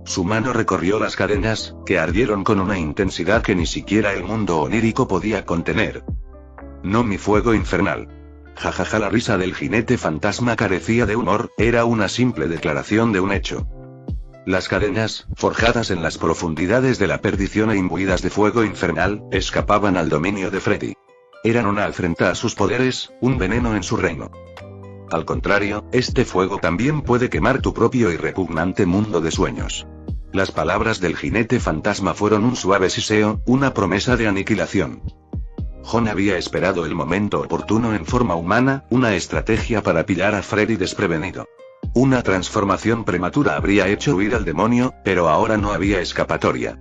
Su mano recorrió las cadenas, que ardieron con una intensidad que ni siquiera el mundo onírico podía contener. No mi fuego infernal. Jajaja, la risa del jinete fantasma carecía de humor, era una simple declaración de un hecho. Las cadenas, forjadas en las profundidades de la perdición e imbuidas de fuego infernal, escapaban al dominio de Freddy. Eran una afrenta a sus poderes, un veneno en su reino. Al contrario, este fuego también puede quemar tu propio y repugnante mundo de sueños. Las palabras del jinete fantasma fueron un suave siseo, una promesa de aniquilación. Jon había esperado el momento oportuno en forma humana, una estrategia para pillar a Freddy desprevenido. Una transformación prematura habría hecho huir al demonio, pero ahora no había escapatoria.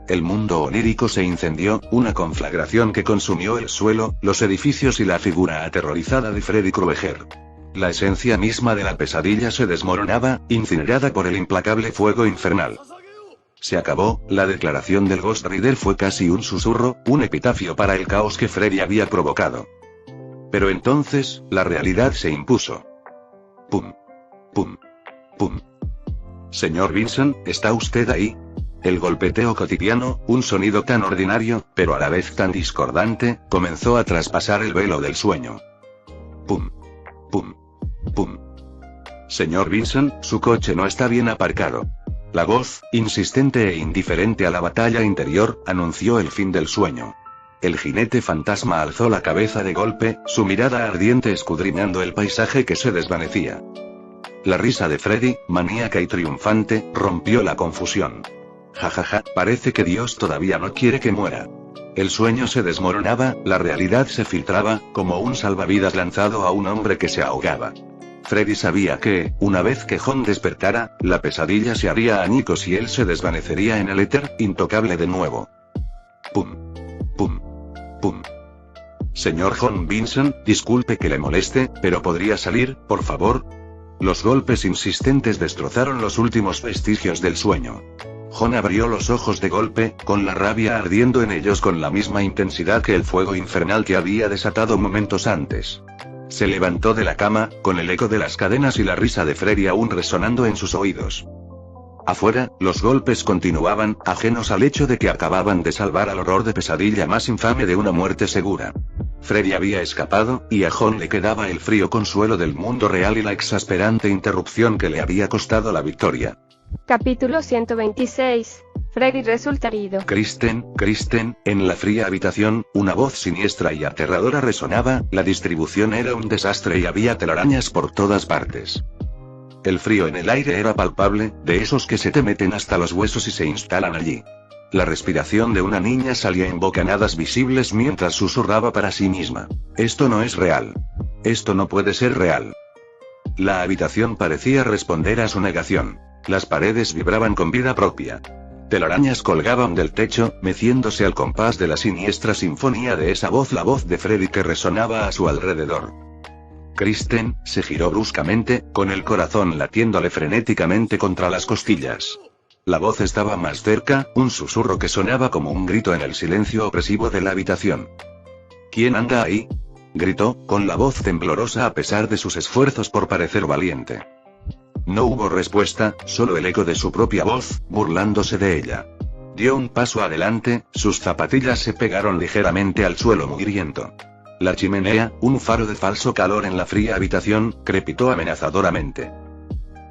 El mundo onírico se incendió, una conflagración que consumió el suelo, los edificios y la figura aterrorizada de Freddy Krueger. La esencia misma de la pesadilla se desmoronaba, incinerada por el implacable fuego infernal. Se acabó, la declaración del Ghost Rider fue casi un susurro, un epitafio para el caos que Freddy había provocado. Pero entonces, la realidad se impuso. Pum. Pum. Pum. Señor Vincent, ¿está usted ahí? El golpeteo cotidiano, un sonido tan ordinario, pero a la vez tan discordante, comenzó a traspasar el velo del sueño. Pum. Pum. Pum. Señor Vincent, su coche no está bien aparcado. La voz, insistente e indiferente a la batalla interior, anunció el fin del sueño. El jinete fantasma alzó la cabeza de golpe, su mirada ardiente escudriñando el paisaje que se desvanecía. La risa de Freddy, maníaca y triunfante, rompió la confusión. Jajaja, parece que Dios todavía no quiere que muera. El sueño se desmoronaba, la realidad se filtraba, como un salvavidas lanzado a un hombre que se ahogaba. Freddy sabía que, una vez que John despertara, la pesadilla se haría añicos y él se desvanecería en el éter, intocable de nuevo. Pum. Pum. Pum. Señor John Vincent, disculpe que le moleste, pero ¿podría salir, por favor? Los golpes insistentes destrozaron los últimos vestigios del sueño. John abrió los ojos de golpe, con la rabia ardiendo en ellos con la misma intensidad que el fuego infernal que había desatado momentos antes. Se levantó de la cama, con el eco de las cadenas y la risa de Freddy aún resonando en sus oídos. Afuera, los golpes continuaban, ajenos al hecho de que acababan de salvar al horror de pesadilla más infame de una muerte segura. Freddy había escapado, y a John le quedaba el frío consuelo del mundo real y la exasperante interrupción que le había costado la victoria. Capítulo 126. Freddy resulta herido. Kristen, en la fría habitación, una voz siniestra y aterradora resonaba, la distribución era un desastre y había telarañas por todas partes. El frío en el aire era palpable, de esos que se te meten hasta los huesos y se instalan allí. La respiración de una niña salía en bocanadas visibles mientras susurraba para sí misma. Esto no es real. Esto no puede ser real. La habitación parecía responder a su negación. Las paredes vibraban con vida propia. Telarañas colgaban del techo, meciéndose al compás de la siniestra sinfonía de esa voz, la voz de Freddy que resonaba a su alrededor. Kristen se giró bruscamente, con el corazón latiéndole frenéticamente contra las costillas. La voz estaba más cerca, un susurro que sonaba como un grito en el silencio opresivo de la habitación. ¿Quién anda ahí?, gritó, con la voz temblorosa a pesar de sus esfuerzos por parecer valiente. No hubo respuesta, solo el eco de su propia voz, burlándose de ella. Dio un paso adelante, sus zapatillas se pegaron ligeramente al suelo mugriento. La chimenea, un faro de falso calor en la fría habitación, crepitó amenazadoramente.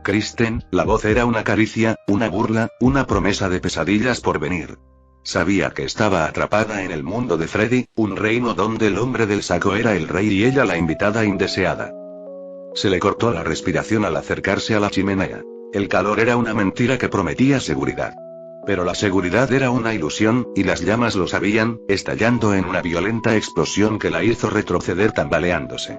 Kristen, la voz era una caricia, una burla, una promesa de pesadillas por venir. Sabía que estaba atrapada en el mundo de Freddy, un reino donde el hombre del saco era el rey y ella la invitada indeseada. Se le cortó la respiración al acercarse a la chimenea. El calor era una mentira que prometía seguridad. Pero la seguridad era una ilusión, y las llamas lo sabían, estallando en una violenta explosión que la hizo retroceder tambaleándose.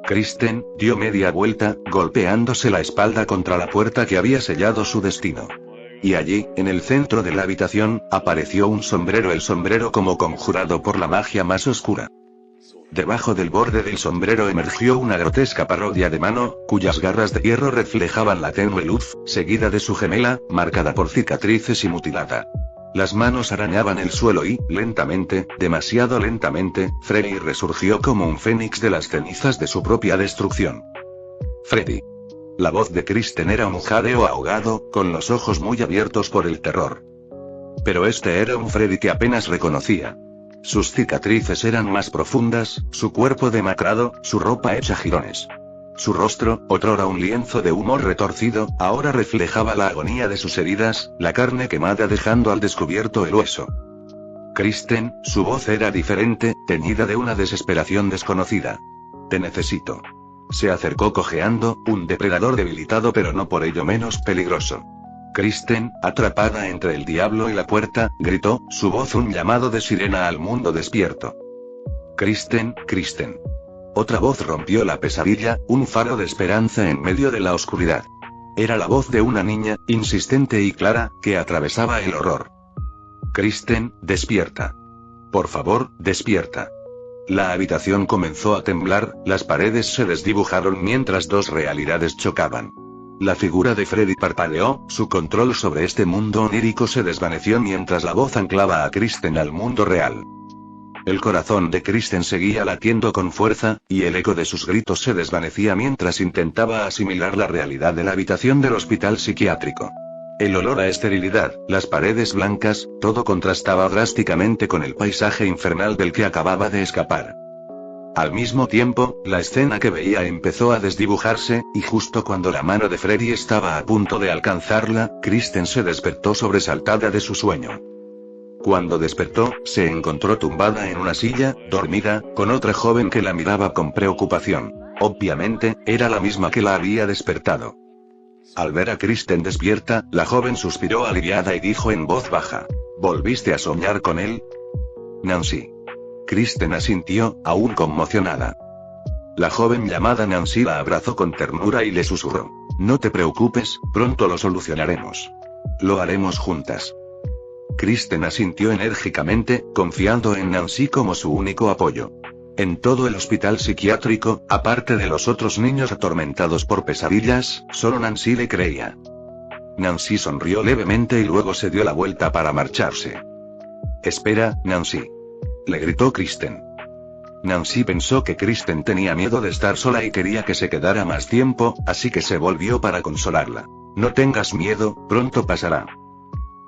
Kristen dio media vuelta, golpeándose la espalda contra la puerta que había sellado su destino. Y allí, en el centro de la habitación, apareció un sombrero, el sombrero como conjurado por la magia más oscura. Debajo del borde del sombrero emergió una grotesca parodia de mano, cuyas garras de hierro reflejaban la tenue luz, seguida de su gemela, marcada por cicatrices y mutilada. Las manos arañaban el suelo y, lentamente, demasiado lentamente, Freddy resurgió como un fénix de las cenizas de su propia destrucción. Freddy. La voz de Kristen era un jadeo ahogado, con los ojos muy abiertos por el terror. Pero este era un Freddy que apenas reconocía. Sus cicatrices eran más profundas, su cuerpo demacrado, su ropa hecha jirones. Su rostro, otrora un lienzo de humor retorcido, ahora reflejaba la agonía de sus heridas, la carne quemada dejando al descubierto el hueso. Kristen, su voz era diferente, teñida de una desesperación desconocida. Te necesito. Se acercó cojeando, un depredador debilitado pero no por ello menos peligroso. Kristen, atrapada entre el diablo y la puerta, gritó, su voz un llamado de sirena al mundo despierto. Kristen. Otra voz rompió la pesadilla, un faro de esperanza en medio de la oscuridad. Era la voz de una niña, insistente y clara, que atravesaba el horror. Kristen, despierta. Por favor, despierta. La habitación comenzó a temblar, las paredes se desdibujaron mientras dos realidades chocaban. La figura de Freddy parpadeó, su control sobre este mundo onírico se desvaneció mientras la voz anclaba a Kristen al mundo real. El corazón de Kristen seguía latiendo con fuerza, y el eco de sus gritos se desvanecía mientras intentaba asimilar la realidad de la habitación del hospital psiquiátrico. El olor a esterilidad, las paredes blancas, todo contrastaba drásticamente con el paisaje infernal del que acababa de escapar. Al mismo tiempo, la escena que veía empezó a desdibujarse, y justo cuando la mano de Freddy estaba a punto de alcanzarla, Kristen se despertó sobresaltada de su sueño. Cuando despertó, se encontró tumbada en una silla, dormida, con otra joven que la miraba con preocupación. Obviamente, era la misma que la había despertado. Al ver a Kristen despierta, la joven suspiró aliviada y dijo en voz baja: ¿Volviste a soñar con él? Nancy. Kristen asintió, aún conmocionada. La joven llamada Nancy la abrazó con ternura y le susurró: No te preocupes, pronto lo solucionaremos. Lo haremos juntas. Kristen asintió enérgicamente, confiando en Nancy como su único apoyo. En todo el hospital psiquiátrico, aparte de los otros niños atormentados por pesadillas, solo Nancy le creía. Nancy sonrió levemente y luego se dio la vuelta para marcharse. Espera, Nancy. Le gritó Kristen. Nancy pensó que Kristen tenía miedo de estar sola y quería que se quedara más tiempo, así que se volvió para consolarla. No tengas miedo, pronto pasará.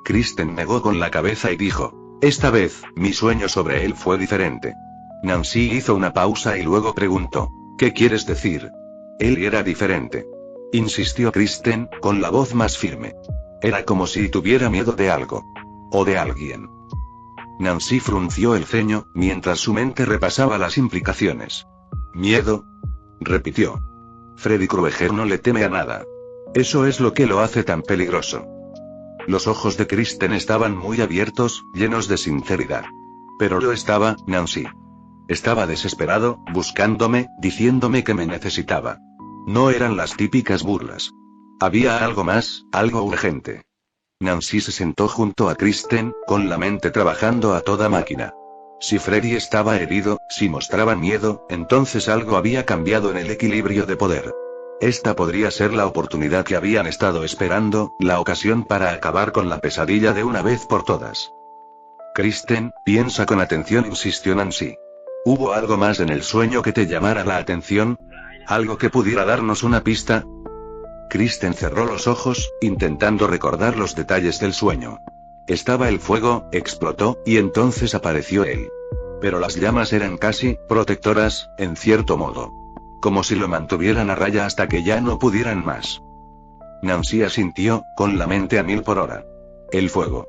Kristen negó con la cabeza y dijo: Esta vez, mi sueño sobre él fue diferente. Nancy hizo una pausa y luego preguntó: ¿Qué quieres decir? Él era diferente. Insistió Kristen, con la voz más firme. Era como si tuviera miedo de algo. O de alguien. Nancy frunció el ceño, mientras su mente repasaba las implicaciones. ¿Miedo? Repitió. Freddy Krueger no le teme a nada. Eso es lo que lo hace tan peligroso. Los ojos de Kristen estaban muy abiertos, llenos de sinceridad. Pero lo estaba, Nancy. Estaba desesperado, buscándome, diciéndome que me necesitaba. No eran las típicas burlas. Había algo más, algo urgente. Nancy se sentó junto a Kristen, con la mente trabajando a toda máquina. Si Freddy estaba herido, si mostraba miedo, entonces algo había cambiado en el equilibrio de poder. Esta podría ser la oportunidad que habían estado esperando, la ocasión para acabar con la pesadilla de una vez por todas. Kristen, piensa con atención, insistió Nancy. ¿Hubo algo más en el sueño que te llamara la atención? ¿Algo que pudiera darnos una pista? Kristen cerró los ojos, intentando recordar los detalles del sueño. Estaba el fuego, explotó, y entonces apareció él. Pero las llamas eran casi protectoras, en cierto modo. Como si lo mantuvieran a raya hasta que ya no pudieran más. Nancy asintió, con la mente a 1000 por hora. El fuego.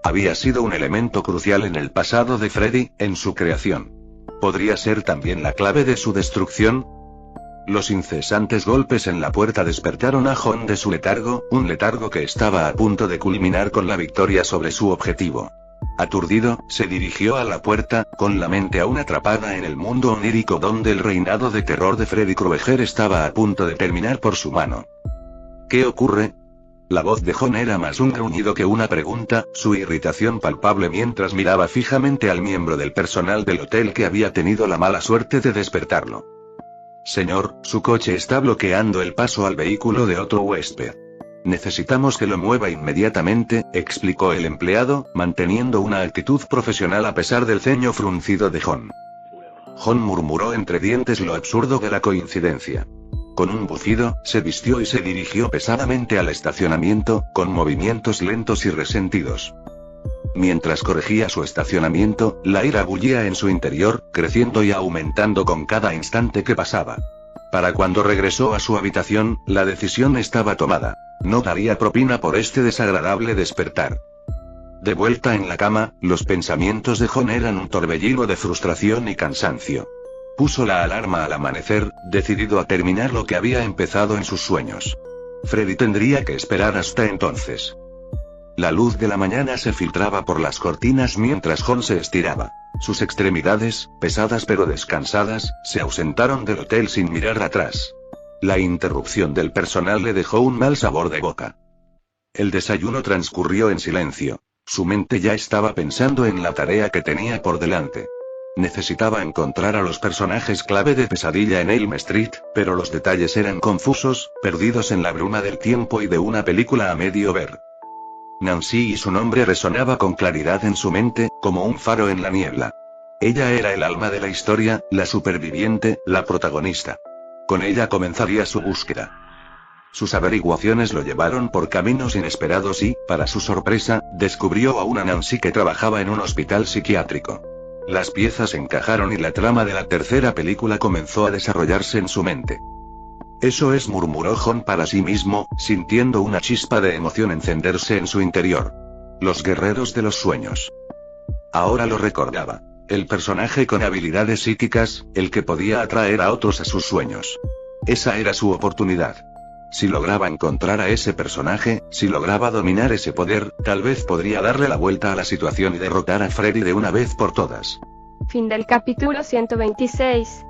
Había sido un elemento crucial en el pasado de Freddy, en su creación. ¿Podría ser también la clave de su destrucción? Los incesantes golpes en la puerta despertaron a John de su letargo, un letargo que estaba a punto de culminar con la victoria sobre su objetivo. Aturdido, se dirigió a la puerta, con la mente aún atrapada en el mundo onírico donde el reinado de terror de Freddy Krueger estaba a punto de terminar por su mano. ¿Qué ocurre? La voz de John era más un gruñido que una pregunta, su irritación palpable mientras miraba fijamente al miembro del personal del hotel que había tenido la mala suerte de despertarlo. Señor, su coche está bloqueando el paso al vehículo de otro huésped. Necesitamos que lo mueva inmediatamente, explicó el empleado, manteniendo una actitud profesional a pesar del ceño fruncido de John. John murmuró entre dientes lo absurdo de la coincidencia. Con un bufido, se vistió y se dirigió pesadamente al estacionamiento, con movimientos lentos y resentidos. Mientras corregía su estacionamiento, la ira bullía en su interior, creciendo y aumentando con cada instante que pasaba. Para cuando regresó a su habitación, la decisión estaba tomada. No daría propina por este desagradable despertar. De vuelta en la cama, los pensamientos de John eran un torbellino de frustración y cansancio. Puso la alarma al amanecer, decidido a terminar lo que había empezado en sus sueños. Freddy tendría que esperar hasta entonces. La luz de la mañana se filtraba por las cortinas mientras Jon se estiraba. Sus extremidades, pesadas pero descansadas, se ausentaron del hotel sin mirar atrás. La interrupción del personal le dejó un mal sabor de boca. El desayuno transcurrió en silencio. Su mente ya estaba pensando en la tarea que tenía por delante. Necesitaba encontrar a los personajes clave de Pesadilla en Elm Street, pero los detalles eran confusos, perdidos en la bruma del tiempo y de una película a medio ver. Nancy y su nombre resonaba con claridad en su mente, como un faro en la niebla. Ella era el alma de la historia, la superviviente, la protagonista. Con ella comenzaría su búsqueda. Sus averiguaciones lo llevaron por caminos inesperados y, para su sorpresa, descubrió a una Nancy que trabajaba en un hospital psiquiátrico. Las piezas encajaron y la trama de la tercera película comenzó a desarrollarse en su mente. Eso es, murmuró Jon para sí mismo, sintiendo una chispa de emoción encenderse en su interior. Los guerreros de los sueños. Ahora lo recordaba. El personaje con habilidades psíquicas, el que podía atraer a otros a sus sueños. Esa era su oportunidad. Si lograba encontrar a ese personaje, si lograba dominar ese poder, tal vez podría darle la vuelta a la situación y derrotar a Freddy de una vez por todas. Fin del capítulo 126.